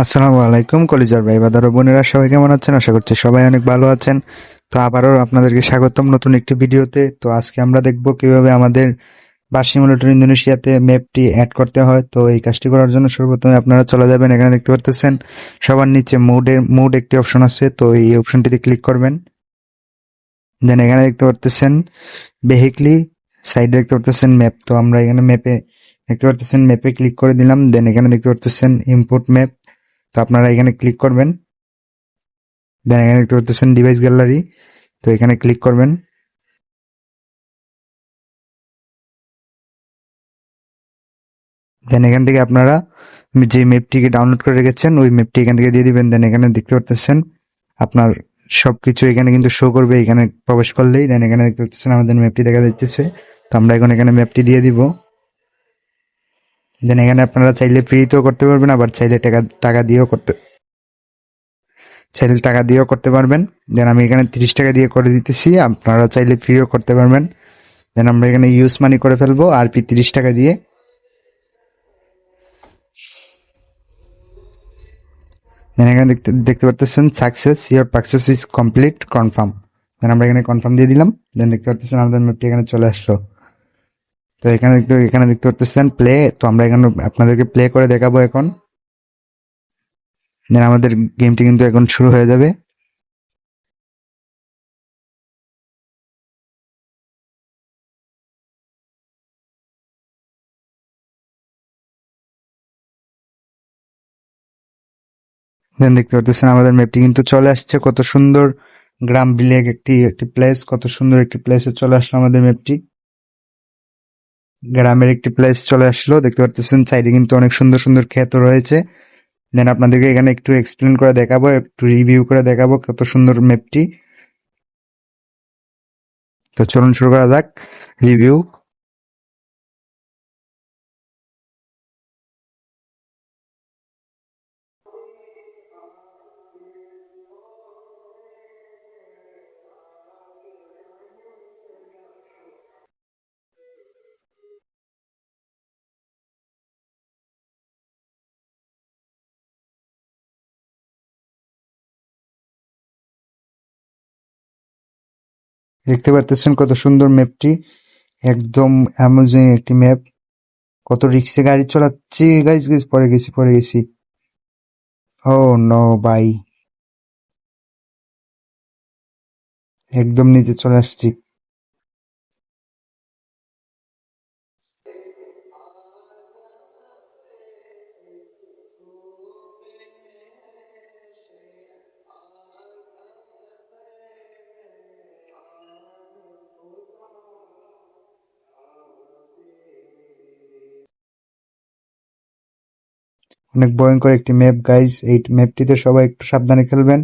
আসসালামু আলাইকুম কলিজার ভাই বাদার ও বোনেরা, সবাই কেমন আছেন? আশা করছি সবাই অনেক ভালো আছেন। তো আবারও আপনাদেরকে স্বাগতম নতুন একটি ভিডিওতে। তো আজকে আমরা দেখব কিভাবে আমাদের বাস সিমুলেটর ইন্দোনেশিয়াতে ম্যাপটি অ্যাড করতে হয়। তো এই কাজটি করার জন্য সর্বপ্রথমে আপনারা চলে যাবেন, এখানে দেখতে পারতেছেন সবার নিচে মুড একটি অপশন আছে, তো এই অপশনটিতে ক্লিক করবেন। দেন এখানে দেখতে পারতেছেন ভেহিকলি, সাইডে দেখতে পারতেছেন ম্যাপ। তো আমরা এখানে ম্যাপে দেখতে পারতেছেন, ম্যাপে ক্লিক করে দিলাম। দেন এখানে দেখতে পারতেছেন ইম্পোর্ট ম্যাপ, তো আপনারা এখানে ক্লিক করবেন। দেন এখানে দেখতে পাচ্ছেন ডিভাইস গ্যালারি, তো এখানে ক্লিক করবেন। দেন এখান থেকে আপনারা যে ম্যাপটিকে ডাউনলোড করে রেখেছেন ওই ম্যাপটি এখান থেকে দিয়ে দিবেন। দেন এখানে দেখতে পাচ্ছেন আপনার সবকিছু এখানে কিন্তু শো করবে এখানে প্রবেশ করলেই। দেন এখানে দেখতে পাচ্ছেন আমাদের ম্যাপটি দেখা যাচ্ছে, তো আমরা এখন এখানে ম্যাপটি দিয়ে দিব। দেন এখানে আপনারা চাইলে ফ্রিতেও করতে পারবেন, আবার চাইলে টাকা দিয়েও করতে পারবেন। দেন আমি এখানে 30 টাকা দিয়ে করে দিতেছি, আপনারা চাইলে ফ্রিও করতে পারবেন। দেন আমরা এখানে ইউজ মানি করে ফেলবো আরপি 30 টাকা দিয়ে। দেন এখানে দেখতে পারতেছেন success, your purchase is complete, confirm. Then আমরা এখানে কনফার্ম দিয়ে দিলাম। দেন দেখতে পারতেছেন আমাদের ম্যাপটি এখানে চলে আসলো। তো এখানে দেখতে পারতেছেন প্লে, তো আমরা এখানে আপনাদেরকে প্লে করে দেখাবো এখন। দেন আমাদের গেমটি কিন্তু এখন শুরু হয়ে যাবে। দেন দেখতে পারতেছেন আমাদের ম্যাপটি কিন্তু চলে আসছে। কত সুন্দর গ্রাম ভিলেজ একটি প্লেস, কত সুন্দর একটি প্লেসে চলে আসলো আমাদের ম্যাপটি। গ্রামের একটি প্লেস চলে আসলো, দেখতে পারতেছেন সাইডে কিন্তু অনেক সুন্দর সুন্দর ক্ষেত রয়েছে। দেন আপনাদেরকে এখানে একটু এক্সপ্লেন করে দেখাবো, একটু রিভিউ করে দেখাবো কত সুন্দর ম্যাপটি। তো চলুন শুরু করা যাক রিভিউ। দেখতে পারতেছেন কত সুন্দর ম্যাপটি, একদম অ্যামেজিং একটি ম্যাপ। কত রিক্সে গাড়ি চালাচ্ছি, গাইস গাইস পরে গেছি। ও নো ভাই, একদম নিচে চলে আসছি। অনেক ভয়ঙ্কর একটি ম্যাপ গাইস, এই ম্যাপটিতে সবাই একটু সাবধানে খেলবেন।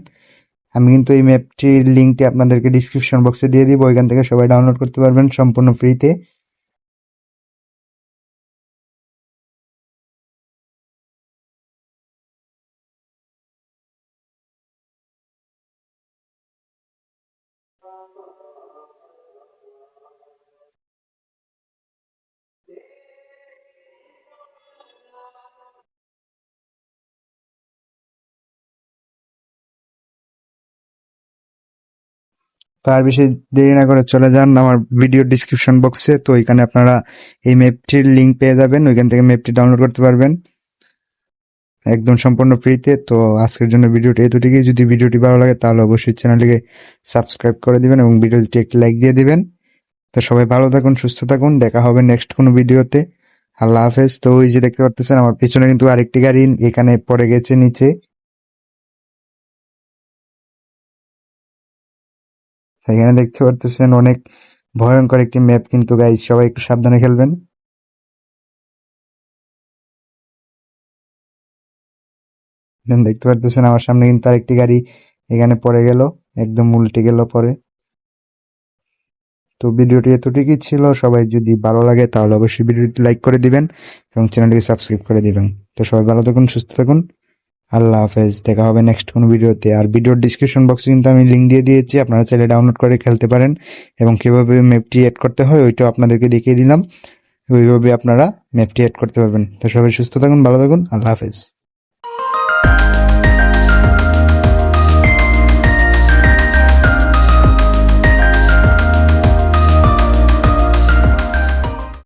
আমি কিন্তু এই ম্যাপটির লিঙ্কটি আপনাদেরকে ডিসক্রিপশন বক্সে দিয়ে দিব, ওইখান থেকে সবাই ডাউনলোড করতে পারবেন সম্পূর্ণ ফ্রিতে। তো আর বেশি দেরি না করে চলে যান আমার ভিডিও ডিসক্রিপশন বক্সে, তো ওইখানে আপনারা এই ম্যাপটির লিঙ্ক পেয়ে যাবেন, ওইখান থেকে ম্যাপটি ডাউনলোড করতে পারবেন একদম সম্পূর্ণ ফ্রিতে। তো আজকের জন্য ভিডিওটি এতটুকুই। যদি ভিডিওটি ভালো লাগে তাহলে অবশ্যই চ্যানেলটিকে সাবস্ক্রাইব করে দিবেন এবং ভিডিওটি একটি লাইক দিয়ে দিবেন। তো সবাই ভালো থাকুন, সুস্থ থাকুন, দেখা হবে নেক্সট কোনো ভিডিওতে। আল্লাহ হাফেজ। তো ওই যে দেখতে পারতেছেন আমার পিছনে কিন্তু আরেকটি গাড়ি এখানে পড়ে গেছে নিচে। এখানে দেখতে পারতেছেন অনেক ভয়ঙ্কর একটি ম্যাপ কিন্তু গাইজ, সবাই একটু সাবধানে খেলবেন। দেন দেখতে পারতেছেন আমার সামনে কিন্তু আরেকটি গাড়ি এখানে পড়ে গেল, একদম উল্টে গেল পরে। তো ভিডিওটি এতটুকুই ছিল। সবাই যদি ভালো লাগে তাহলে অবশ্যই ভিডিওটি লাইক করে দিবেন এবং চ্যানেলটিকে সাবস্ক্রাইব করে দিবেন। তো সবাই ভালো থাকুন, সুস্থ থাকুন, আল্লাহ হাফেজ। দেখা হবে নেক্সট কোনো ভিডিওতে। আর ভিডিওর ডিসক্রিপশন বক্সে কিন্তু আমি লিঙ্ক দিয়ে দিয়েছি, আপনারা চাইলে ডাউনলোড করে খেলতে পারেন এবং কিভাবে ম্যাপটি অ্যাড করতে হয় ওইটাও আপনাদেরকে দেখিয়ে দিলাম। ওইভাবে আপনারা ম্যাপটি অ্যাড করতে পারবেন। তো সবাই সুস্থ থাকুন, ভালো থাকুন, আল্লাহ হাফেজ।